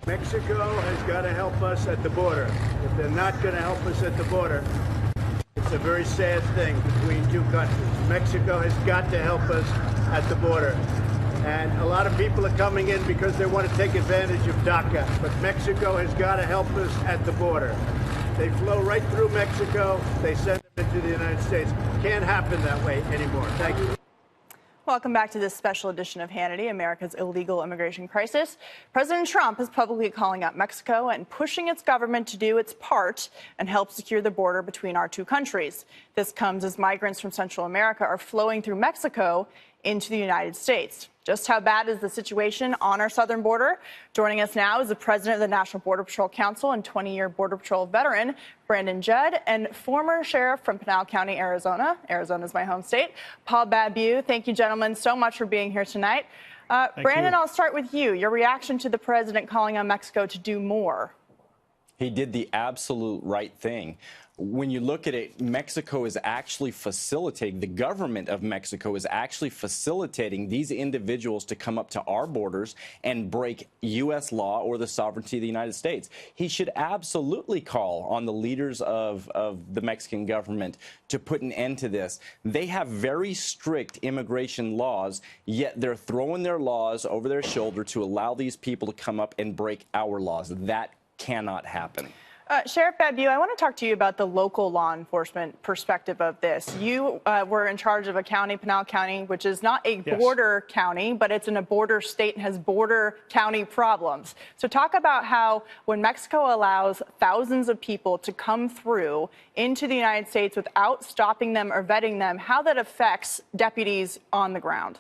Mexico has got to help us at the border. If they're not going to help us at the border, it's a very sad thing between two countries. Mexico has got to help us at the border. And a lot of people are coming in because they want to take advantage of DACA. But Mexico has got to help us at the border. They flow right through Mexico. They send them into the United States. Can't happen that way anymore. Thank you. Welcome back to this special edition of Hannity, America's illegal immigration crisis. President Trump is publicly calling out Mexico and pushing its government to do its part and help secure the border between our two countries. This comes as migrants from Central America are flowing through Mexico into the United States. Just how bad is the situation on our southern border? Joining us now is the president of the National Border Patrol Council and 20-year Border Patrol veteran, Brandon Judd, and former sheriff from Pinal County, Arizona. Arizona's my home state, Paul Babeu. Thank you, gentlemen, so much for being here tonight. Brandon, I'll start with you. Your reaction to the president calling on Mexico to do more. He did the absolute right thing. When you look at it, Mexico is actually facilitating, the government of Mexico is actually facilitating these individuals to come up to our borders and break U.S. law or the sovereignty of the United States. He should absolutely call on the leaders of the Mexican government to put an end to this. They have very strict immigration laws, yet they're throwing their laws over their shoulder to allow these people to come up and break our laws. That cannot happen. Sheriff Babeu, I want to talk to you about the local law enforcement perspective of this. You were in charge of a county, Pinal County, which is not a border county, but it's in a border state and has border county problems. So talk about how when Mexico allows thousands of people to come through into the United States without stopping them or vetting them, how that affects deputies on the ground.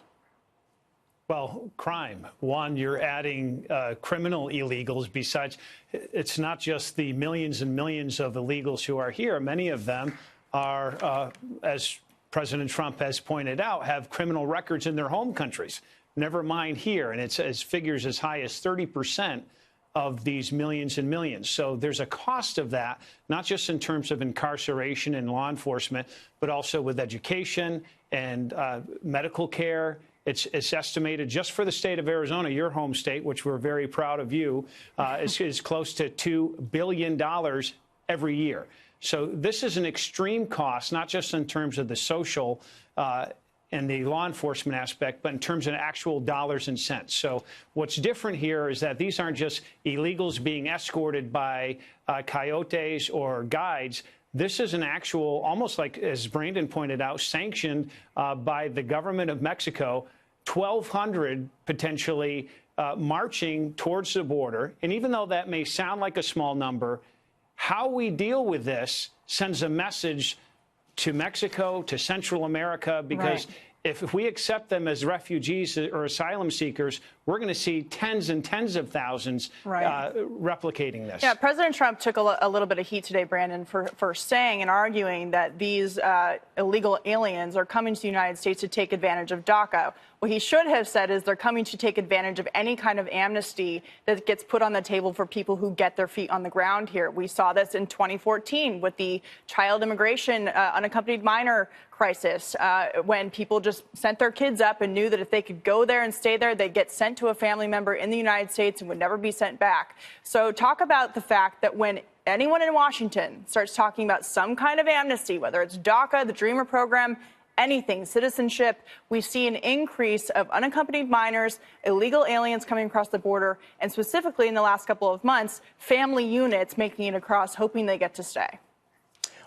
Well, crime. One, you're adding criminal illegals. Besides, it's not just the millions and millions of illegals who are here. Many of them are, as President Trump has pointed out, have criminal records in their home countries, never mind here. And it's figures as high as 30% of these millions and millions. So there's a cost of that, not just in terms of incarceration and law enforcement, but also with education and medical care. It's estimated just for the state of Arizona, your home state, which we're very proud of you, is close to $2 billion every year. So this is an extreme cost, not just in terms of the social and the law enforcement aspect, but in terms of actual dollars and cents. So what's different here is that these aren't just illegals being escorted by coyotes or guides. This is an actual, almost like, as Brandon pointed out, sanctioned by the government of Mexico, 1,200 potentially marching towards the border. And even though that may sound like a small number, how we deal with this sends a message to Mexico, to Central America, because if we accept them as refugees or asylum seekers, we're going to see tens and tens of thousands replicating this. Yeah, President Trump took a little bit of heat today, Brandon, for saying and arguing that these illegal aliens are coming to the United States to take advantage of DACA. What he should have said is they're coming to take advantage of any kind of amnesty that gets put on the table for people who get their feet on the ground here. We saw this in 2014 with the child immigration, unaccompanied minor crisis, when people just sent their kids up and knew that if they could go there and stay there, they'd get sent to a family member in the United States and would never be sent back. So talk about the fact that when anyone in Washington starts talking about some kind of amnesty, whether it's DACA, the Dreamer program, anything, citizenship, we see an increase of unaccompanied minors, illegal aliens coming across the border, and specifically in the last couple of months, family units making it across, hoping they get to stay.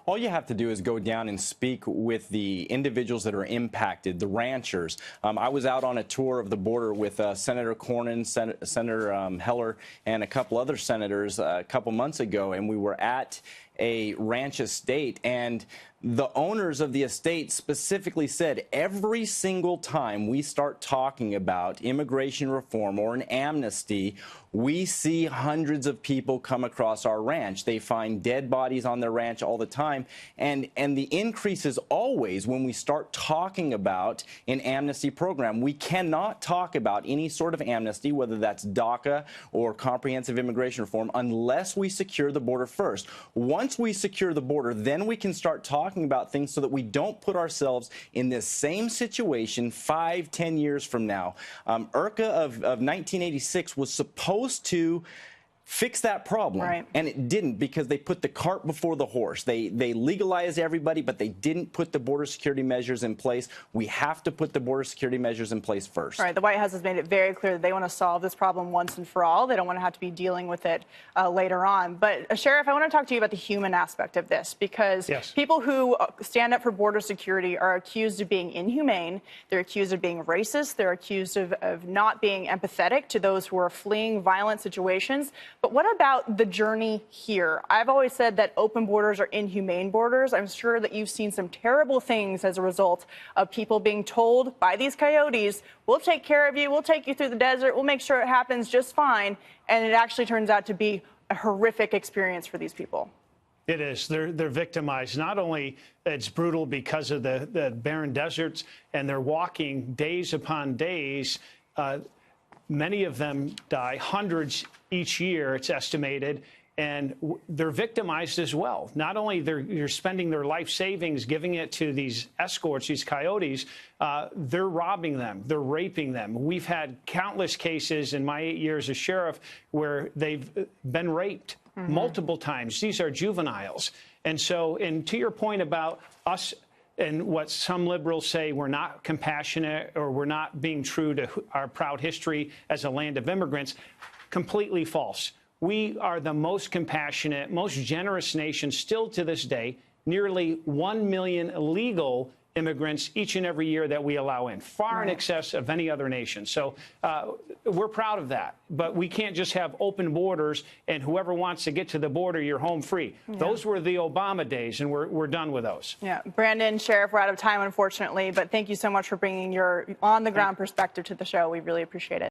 All you have to do is go down and speak with the individuals that are impacted, the ranchers. I was out on a tour of the border with Senator Cornyn, Senator Heller, and a couple other senators a couple months ago, and we were at a ranch estate, and the owners of the estate specifically said every single time we start talking about immigration reform or an amnesty, we see hundreds of people come across our ranch. They find dead bodies on their ranch all the time. And the increase is always when we start talking about an amnesty program. We cannot talk about any sort of amnesty, whether that's DACA or comprehensive immigration reform, unless we secure the border first. Once we secure the border, then we can start talking about things so that we don't put ourselves in this same situation 5-10 years from now. IRCA of 1986 was supposed to fix that problem. Right. And it didn't, because they put the cart before the horse. They legalized everybody, but they didn't put the border security measures in place. We have to put the border security measures in place first. All right. The White House has made it very clear that they want to solve this problem once and for all. They don't want to have to be dealing with it later on. But, Sheriff, I want to talk to you about the human aspect of this, because people who stand up for border security are accused of being inhumane. They're accused of being racist. They're accused of not being empathetic to those who are fleeing violent situations. But what about the journey here? I've always said that open borders are inhumane borders. I'm sure that you've seen some terrible things as a result of people being told by these coyotes, we'll take care of you, we'll take you through the desert, we'll make sure it happens just fine. And it actually turns out to be a horrific experience for these people. It is. They're victimized. Not only it's brutal because of the barren deserts, and they're walking days upon days. Many of them die, hundreds each year, it's estimated, and they're victimized as well. Not only you're spending their life savings giving it to these escorts, these coyotes, they're robbing them, they're raping them. We've had countless cases in my 8 years as sheriff where they've been raped multiple times. These are juveniles. And so, and to your point about us, and what some liberals say, we're not compassionate or we're not being true to our proud history as a land of immigrants, completely false. We are the most compassionate, most generous nation still to this day. Nearly 1 million illegal immigrants each and every year that we allow in, far in excess of any other nation. So we're proud of that. But we can't just have open borders and whoever wants to get to the border, you're home free. Those were the Obama days, and we're done with those. Yeah, Brandon, Sheriff, we're out of time, unfortunately. But thank you so much for bringing your on-the-ground perspective to the show. We really appreciate it.